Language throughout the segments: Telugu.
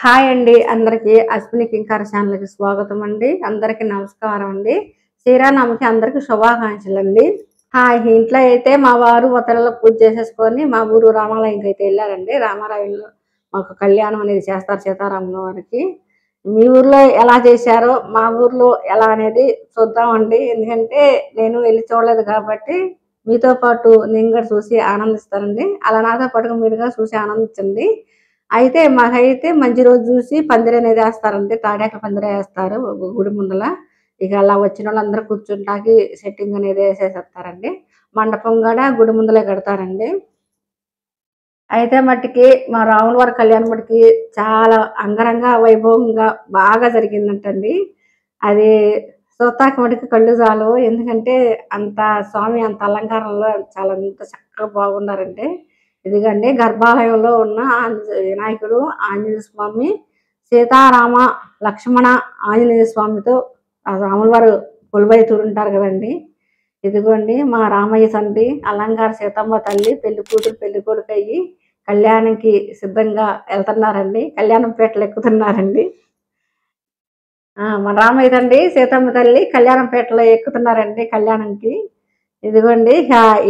హాయ్ అండి అందరికీ అశ్విని కింకార ఛానల్కి స్వాగతం అండి. అందరికీ నమస్కారం అండి. శ్రీరామనవమికి అందరికీ శుభాకాంక్షలు అండి. ఇంట్లో అయితే మా వారు మా పిల్లలు పూజ చేసేసుకొని మా ఊరు రామాలయంకి అయితే వెళ్ళారండి. రామాలయంలో మాకు కళ్యాణం అనేది చేస్తారు సీతారాముల వారికి. మీ ఊర్లో ఎలా చేశారో మా ఊర్లో ఎలా అనేది చూద్దామండి. ఎందుకంటే నేను వెళ్ళి చూడలేదు కాబట్టి మీతో పాటు నేను కూడా చూసి ఆనందిస్తానండి. అలా నాతో పాటుగా మీరుగా చూసి ఆనందించండి. అయితే మాకైతే మంచి రోజు చూసి పందిరనేది వేస్తారండి. తాటాకుల పందిరే వేస్తారు గుడి ముందల. ఇక అలా వచ్చిన వాళ్ళందరూ కూర్చుంటాకి సెట్టింగ్ అనేది వేసేసేస్తారండి. మండపం కూడా గుడి ముందలే కడతారండి. అయితే మట్టికి మా రాముల వారి కళ్యాణం మట్టికి చాలా అంగరంగ వైభవంగా బాగా జరిగిందంటండి. అది చూస్తాకి మటుకు కళ్ళు చాలవు. ఎందుకంటే అంత స్వామి అంత అలంకారంలో చాలా అంత చక్కగా బాగున్నారండి. ఇదిగండి గర్భాలయంలో ఉన్న వినాయకుడు, ఆంజనేయ స్వామి, సీతారామ, లక్ష్మణ, ఆంజనేయ స్వామితో ఆ రాముల వారు కొలువైతుడు ఉంటారు కదండి. ఇదిగోండి మా రామయ్య తండ్రి, అలంగార సీతమ్మ తల్లి, పెళ్లి కూతురు పెళ్లి కొడుకు అయ్యి కళ్యాణంకి సిద్ధంగా వెళ్తున్నారండి. కళ్యాణం పీటలు ఎక్కుతున్నారండి. మా రామయ్య తండ్రి, సీతమ్మ తల్లి కళ్యాణం పీటలో ఎక్కుతున్నారండి కళ్యాణంకి. ఇదిగోండి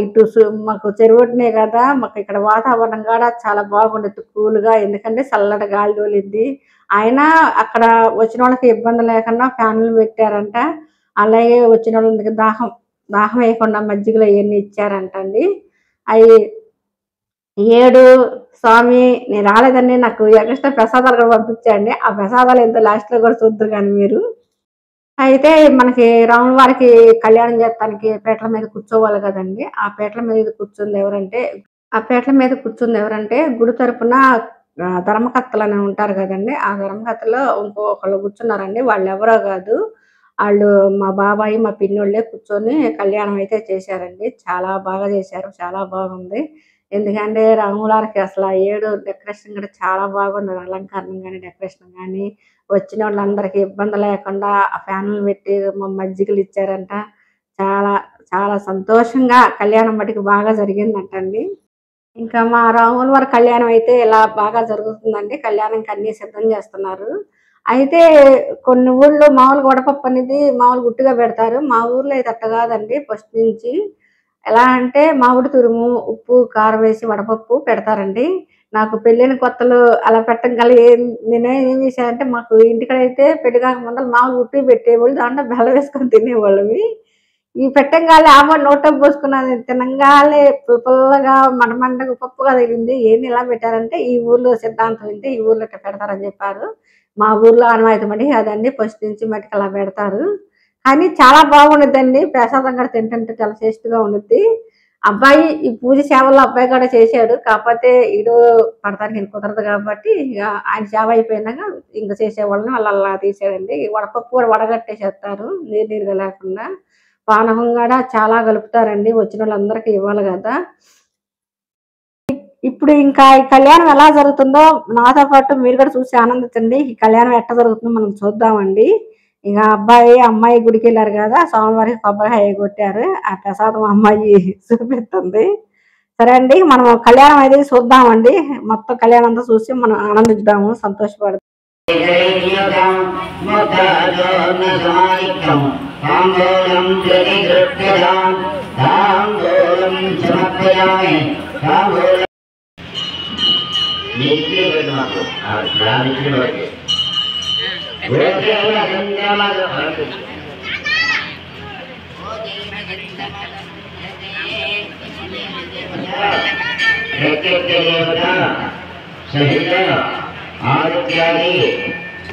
ఇటు మాకు చెరువునే కదా, మాకు ఇక్కడ వాతావరణం కూడా చాలా బాగుండేది కూల్గా. ఎందుకంటే చల్లటి గాలి తోలింది. ఆయన అక్కడ వచ్చిన వాళ్ళకి ఇబ్బంది లేకుండా ఫ్యాన్లు పెట్టారంట. అలాగే వచ్చిన వాళ్ళకి దాహం దాహం వేయకుండా మజ్జిగలు అవన్నీ ఇచ్చారంట అండి. అవి 7 స్వామి నేను రాలేదండి, నాకు ఎక్స్ట్రా ప్రసాదాలు కూడా పంపించండి. ఆ ప్రసాదాలు ఎంత లాస్ట్లో కూడా చూద్దరు కానీ మీరు. అయితే మనకి రాముల వారికి కళ్యాణం చేస్తానికి పీటల మీద కూర్చోవాలి కదండి. ఆ పీటల మీద కూర్చుంది ఎవరంటే గుడి తరపున ధర్మకర్తలు అని ఉంటారు కదండి. ఆ ధర్మకర్తలో ఇంకొకళ్ళు కూర్చున్నారండి. వాళ్ళు ఎవరో కాదు, వాళ్ళు మా బాబాయి మా పిన్నోళ్ళే కూర్చొని కళ్యాణం అయితే చేశారండి. చాలా బాగా చేశారు, చాలా బాగుంది. ఎందుకంటే రాముల వారికి అసలు 7 డెకరేషన్ కూడా చాలా బాగున్నది. అలంకరణ కానీ డెకరేషన్ కానీ వచ్చిన వాళ్ళందరికీ ఇబ్బంది లేకుండా ఆ ఫ్యాన్లు పెట్టి మజ్జిగలు ఇచ్చారంట. చాలా చాలా సంతోషంగా కళ్యాణం మటుకు బాగా జరిగిందంటండి. ఇంకా మా రాముల వారి కళ్యాణం అయితే ఇలా బాగా జరుగుతుందండి. కళ్యాణంకి అన్నీ సిద్ధం చేస్తున్నారు. అయితే కొన్ని ఊళ్ళో మామూలుగా వడపప్పు అనేది మామూలు గుట్టుగా పెడతారు. మా ఊర్లో అయితే అట్ట కాదండి. ఫస్ట్ నుంచి ఎలా అంటే మామిడి తురుము, ఉప్పు, కారం వేసి వడపప్పు పెడతారండి. నాకు పెళ్ళైన కొత్తలో అలా పెట్టగల నేనేం చేశానంటే, మాకు ఇంటికాడైతే పెళ్లి కాక ముందర మామూలు ఉట్టివి పెట్టేవాళ్ళు. దాంట్లో బెల్లం వేసుకొని తినేవాళ్ళమి. ఈ పెట్టంగానే నోట్లో పోసుకున్నది తినంగానే పుల్లగా మంటగా పప్పుగా తగిలింది. ఏంది ఇలా పెట్టారంటే, ఈ ఊర్లో సిద్ధాంతం ఏంటి, ఈ ఊర్లో ఇట్లా పెడతారని చెప్పారు. మా ఊర్లో అనువాయితీ మటుకు అదండి. ఫస్ట్ నుంచి మటుకు అలా పెడతారు. కానీ చాలా బాగుండిద్దండి. ప్రసాదం కూడా తింటుంటే చాలా టేస్ట్‌గా ఉండిద్ది. అబ్బాయి ఈ పూజ సేవల్లో అబ్బాయి కూడా చేశాడు. కాకపోతే ఈడు పడతానికి కుదరదు కాబట్టి ఇక ఆయన సేవ అయిపోయినాక ఇంక చేసేవాళ్ళని అలా తీసాడండి. వడపప్పు కూడా వడగట్టేసేస్తారు నీరుగా లేకుండా. పానకం కూడా చాలా కలుపుతారండి. వచ్చిన వాళ్ళందరికీ ఇవ్వాలి కదా. ఇప్పుడు ఇంకా ఈ కళ్యాణం ఎలా జరుగుతుందో నాతో పాటు మీరు కూడా చూసి ఆనందించండి. ఈ కళ్యాణం ఎట్లా జరుగుతుందో మనం చూద్దామండి. ఇక అబ్బాయి అమ్మాయి గుడికి వెళ్ళారు కదా, స్వామివారికి కొబ్బరికాయ కొట్టారు. ఆ ప్రసాదం అమ్మాయి చూపిస్తుంది. సరే అండి, మనం కళ్యాణం అయితే చూద్దామండి. మొత్తం కళ్యాణం అంతా చూసి మనం ఆనందిద్దాము, సంతోషపడదాం. సహిత ఆదిత్యాది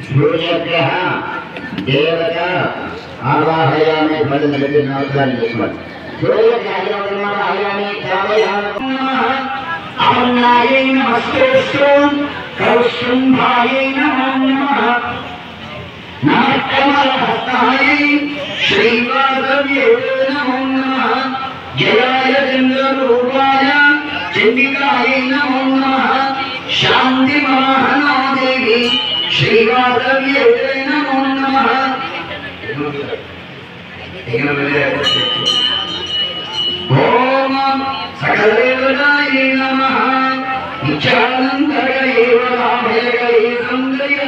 సూర్యగ్రహ దేవత ఆవాహయామి ఫలిత నమస్కారం చేసుకోండి. అన్నాయై నమస్తే కౌశంభాయై నమో నమః నాకమలహస్తాయై శ్రీవాసవ్యే నమో నమః జయాయ చంద్రరూపాయ చండికాయై నమో నమః శాంతి మహానాదేవి శ్రీవాసవ్యే నమో నమః. ఓం సకలదేవతాయై నమః నిత్యానందగై వరాభయగై సందయ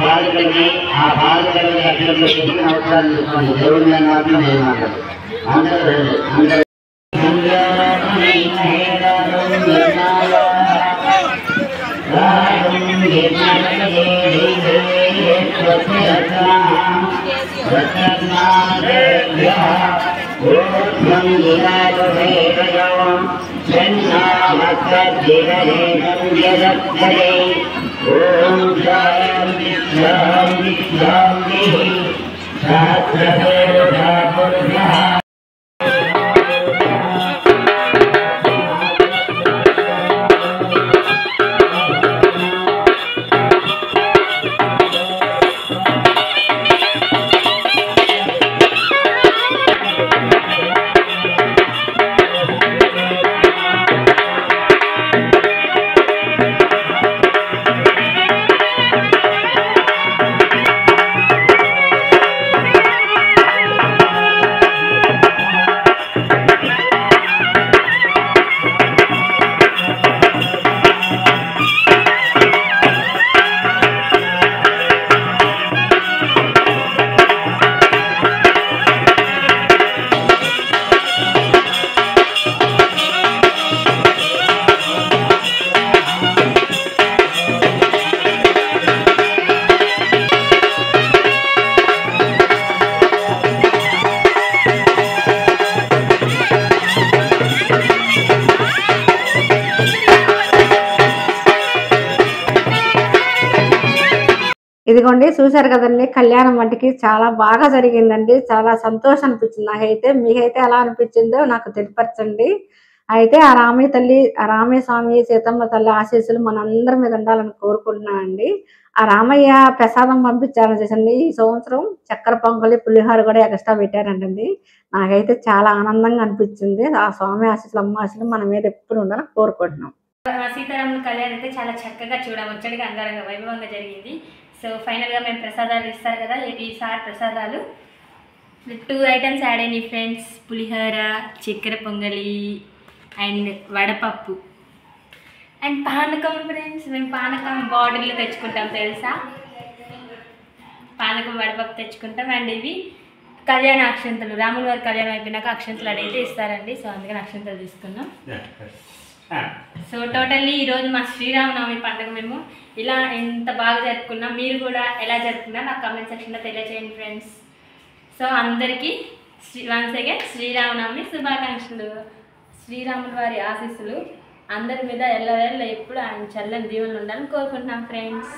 బాలికల్ని ఆ బాలికల్ని అక్కడ చెప్పిన అవసరాలు చూసుకోండి. దేవుడి మీద మాత్రం నేను మాట్లాడు అందరూ అందరూ ఓం శాంతి శాంతి శాంతి సహస్రశేష ఇదిగోండి చూశారు కదండి, కళ్యాణం మటుకి చాలా బాగా జరిగిందండి. చాలా సంతోషం అనిపించింది నాకైతే. మీకైతే ఎలా అనిపించిందో నాకు తెలియపరచండి. అయితే ఆ రామయ్య తల్లి, ఆ రామయ్య స్వామి, సీతమ్మ తల్లి ఆశీస్సులు మనందరి మీద ఉండాలని కోరుకుంటున్నానండి. ఆ రామయ్య ప్రసాదం పంపించారు చేసండి. ఈ సంవత్సరం చక్కెర పొంగలి, పులిహోర కూడా ఎక్స్ట్రా పెట్టారంటండి. నాకైతే చాలా ఆనందంగా అనిపించింది. ఆ స్వామి ఆశీస్సులు, అమ్మ ఆశీస్సులు మన మీద ఎప్పుడు ఉండాలని కోరుకుంటున్నాం. సీతారాముల కళ్యాణం అయితే చాలా చక్కగా చూడముచ్చటగా అంగరంగ వైభవంగా జరిగింది. సో ఫైనల్గా మేము ప్రసాదాలు ఇస్తారు కదా, ఈసారి ప్రసాదాలు 2 ఐటమ్స్ యాడ్ అయినాయి ఫ్రెండ్స్. పులిహోర, చక్కెర పొంగలి అండ్ వడపప్పు అండ్ పానకం ఫ్రెండ్స్. మేము పానకం బాటిల్లో తెచ్చుకుంటాం తెలుసా, పానకం వడపప్పు తెచ్చుకుంటాం. అండ్ ఇవి కళ్యాణ అక్షంతలు, రాముల వారి కళ్యాణం అయిపోయినాక అక్షంతలు అడిగితే ఇస్తారండి. సో అందుకని అక్షంతలు తీసుకున్నాం. సో టోటల్లీ ఈరోజు మా శ్రీరామనవమి పండుగ మేము ఇలా ఎంత బాగా జరుపుకున్నాం. మీరు కూడా ఎలా జరుపుకున్నా నాకు కామెంట్ సెక్షన్లో తెలియజేయండి ఫ్రెండ్స్. సో అందరికీ వన్స్ అగైన్ శ్రీరామనవమి శుభాకాంక్షలు. శ్రీరాముల వారి ఆశీస్సులు అందరి మీద ఎల్లవేళ ఎప్పుడు ఆయన చల్లని దీవెనలు ఉండాలని కోరుకుంటున్నాం ఫ్రెండ్స్.